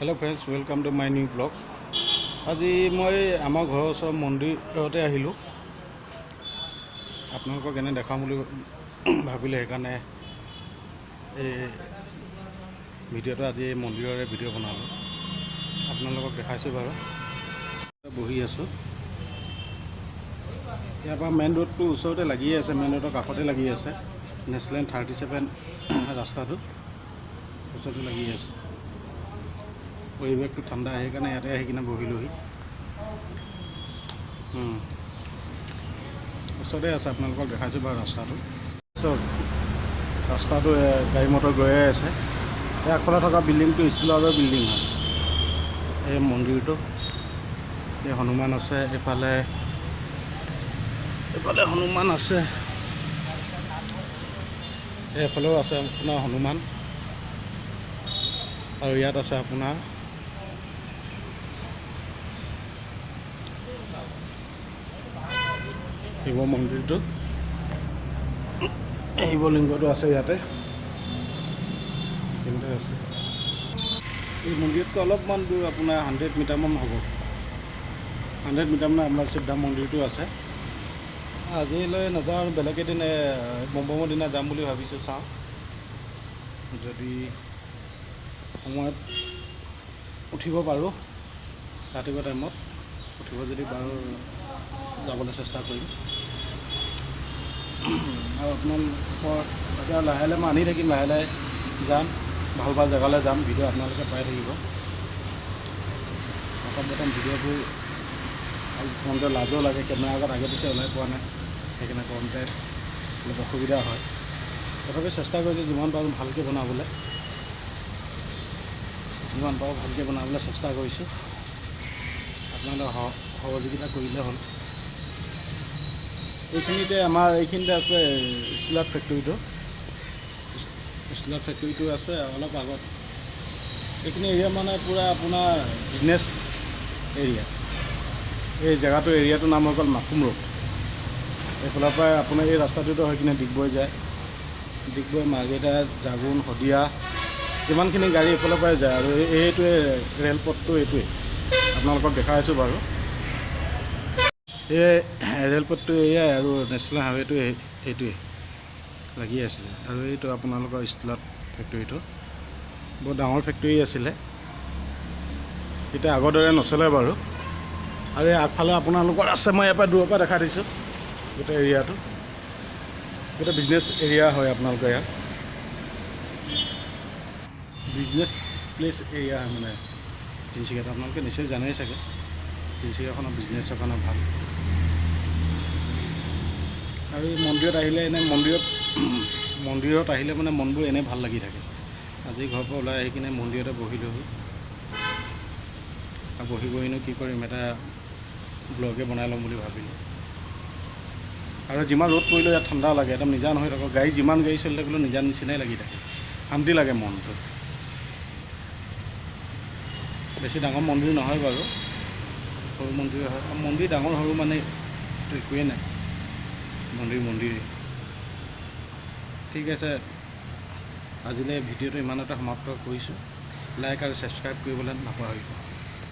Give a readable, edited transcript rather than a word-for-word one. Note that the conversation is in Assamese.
Hello friends, welcome to my new blog. আজি মই আমাৰ ঘৰৰ ওচৰৰ মন্দিৰতে আহিলোঁ। আপোনালোকক এনে দেখাম বুলি ভাবিলে সেইকাৰণে এই ভিডিঅ'টো আজি এই মন্দিৰৰে ভিডিঅ' বনালোঁ। আপোনালোকক দেখাইছোঁ বাৰু। বহি আছোঁ। ইয়াৰ পৰা মেইন ৰোডটো ওচৰতে লাগিয়ে আছে, মেইন ৰোডৰ কাষতে লাগি আছে। নেশ্যনেল 37 ৰাস্তাটো ওচৰতে লাগি আছে। পৰিৱেশটো ঠাণ্ডা, সেইকাৰণে ইয়াতে আহি কিনে বহিলোহি। ওচৰতে আছে, আপোনালোকক দেখাইছোঁ বাৰু ৰাস্তাটো। চব ৰাস্তাটো গাড়ী মটৰ গৈয়ে আছে। এই আগফালে থকা বিল্ডিংটো ষ্টিলৰে বিল্ডিং হয়। এই মন্দিৰটো এই হনুমান আছে, এইফালে হনুমান আছে, এইফালেও আছে আপোনাৰ হনুমান, আৰু ইয়াত আছে আপোনাৰ শিৱ মন্দিৰটো, শিৱলিংগটো আছে ইয়াতে আছে। এই মন্দিৰতকৈ অলপমান দূৰ আপোনাৰ 100 মিটাৰমান হ'ব। 100 মিটাৰমান আপোনাৰ সিদ্ধা মন্দিৰটো আছে। আজিলৈ নাযাওঁ আৰু বেলেগ এদিন বমৰ দিনা যাম বুলি ভাবিছোঁ। চাওঁ যদি সময়ত উঠিব পাৰোঁ, ৰাতিপুৱা টাইমত উঠিব যদি পাৰোঁ যাবলৈ চেষ্টা কৰিম। আৰু আপোনালোকৰ এতিয়া লাহে লাহে মই আনি থাকিম, লাহে লাহে যাম, ভাল ভাল জেগালৈ যাম। ভিডিঅ' আপোনালোকে পাই থাকিব। প্ৰথম ভিডিঅ'বোৰ কওঁতে লাজো লাগে, কেমেৰা আগত আগে পিছে ওলাই পোৱা নাই, সেইকাৰণে কওঁতে অলপ অসুবিধা হয়। তথাপি চেষ্টা কৰিছোঁ যিমান পাৰোঁ ভালকৈ বনাবলৈ, চেষ্টা কৰিছোঁ। আপোনালোকে সহযোগিতা কৰিলে হ'ল। এইখিনিতে আছে ষ্টিলৰ ফেক্টৰীটো আছে অলপ আগত। এইখিনি এৰিয়া মানে পূৰা আপোনাৰ বিজনেছ এৰিয়া। এই জেগাটোৰ এৰিয়াটোৰ নাম হৈ গ'ল মাকুম ৰোড। এইফালৰ পৰা আপোনাৰ এই ৰাস্তাটোতো হৈ কিনে ডিগবৈ যায়। ডিগবৈ, মাৰ্ঘেৰিটা, জাগোন, শদিয়া, যিমানখিনি গাড়ী এইফালৰ পৰাই যায়। আৰু এইটোৱে ৰেলপথটো, এইটোৱে আপোনালোকক দেখাই আছোঁ বাৰু। এই ৰেলপথটো এয়াই, আৰু নেশ্যনেল হাইৱেটো সেইটোৱে লাগি আছে। আৰু এইটো আপোনালোকৰ ষ্টিলৰ ফেক্টৰীটো বৰ ডাঙৰ ফেক্টৰী আছিলে, এতিয়া আগৰ দৰে নচলে বাৰু। আৰু এই আগফালে আপোনালোকৰ আছে, মই ইয়াৰ পৰা দূৰৰ পৰা দেখাই দিছোঁ গোটেই এৰিয়াটো। গোটেই বিজনেছ এৰিয়া হয় আপোনালোকৰ ইয়াত, বিজনেছ প্লেচ এৰিয়া হয় মানে তিনিচুকীয়াত। আপোনালোকে নিশ্চয় জানেই চাগে, তিনিচুকীয়াখনৰ বিজনেছৰ কাৰণে ভাল। আৰু এই মন্দিৰত আহিলে মন্দিৰত আহিলে মানে মনবোৰ এনেই ভাল লাগি থাকে। আজি ঘৰৰ পৰা ওলাই আহি কিনে মন্দিৰতে বহিলোহি। আৰু বহিনো কি কৰিম, এটা ব্লগে বনাই ল'ম বুলি ভাবিলোঁ। আৰু যিমান ৰ'দ পৰিলেও ইয়াত ঠাণ্ডা লাগে, একদম নিজা নহয় থাকক। যিমান গাড়ী চলি থাকিলেও নিজা নিচিনাই লাগি থাকে, শান্তি লাগে মনটো। বেছি ডাঙৰ মন্দিৰ নহয় বাৰু, সৰু মন্দিৰ হয়। মন্দিৰ ডাঙৰ সৰু মানে একোৱেই নাই, মন্দিৰেই। ঠিক আছে, আজিলৈ ভিডিঅ'টো ইমানতে সমাপ্ত কৰিছোঁ। লাইক আৰু ছাবস্ক্ৰাইব কৰিবলৈ নাপাহৰিব।